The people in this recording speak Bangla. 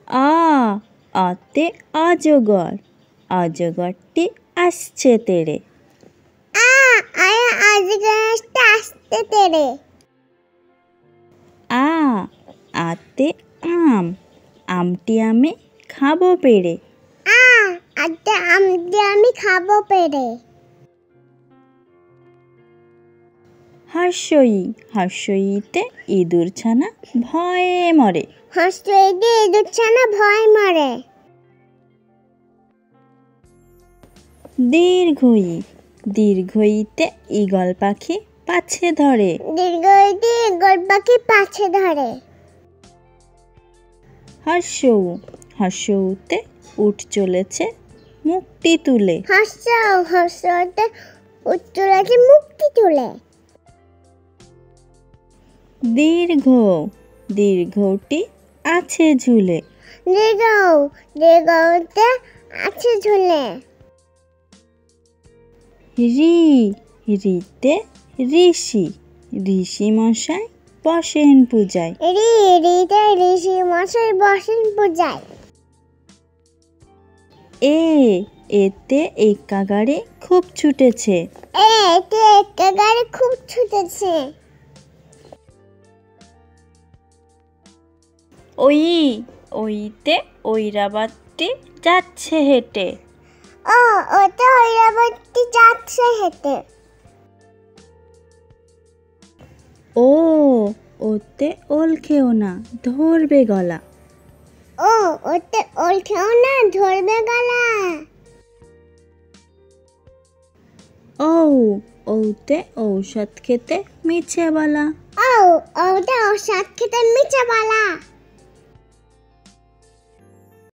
আ আতে আজগর, অজগরটি আসছে তেড়ে। অজগরটা আসছে তেড়ে। আ আতে আম, আমটি আমি খাবো পেড়ে। আতে আমটি আমি খাবো পেড়ে। হর্ষই, হর্ষইতে ইঁদুর ছানা ভয়ে মরে। হর্ষইতে ইঁদুর ছানা ভয়ে মরে। দীর্ঘই, দীর্ঘইতে ঈগল পাখি পাছে ধরে। দীর্ঘইতে ঈগল পাখি পাছে ধরে। হর্ষৌ, হর্ষৌতে উঠ চলেছে মুখটি তুলে। হর্ষতে উঠ চলেছে মুখটি তুলে। দীর্ঘ, দীর্ঘটি আছে ঝুলে। দীর্ঘতে আছে ঝুলে। রি, রিতে ঋষি, ঋষি মশাই বসেন পূজায়। রিতে ঋষি মশাই বসেন পূজায়। এতে একা গাড়ি খুব ছুটেছে। এতে একা গাড়ি খুব ছুটেছে। ওইতে ঐরাবতটি যাচ্ছে হেঁটে। ওতে ঐরাবতটি যাচ্ছে হেঁটে। ওতে ওল খেও না ধরবে গলা। ওতে ওল খেও না ধরবে গলা। ওতে ঔষধ খেতে মিছে বলা। ওতে ঔষধ খেতে মিছে বলা।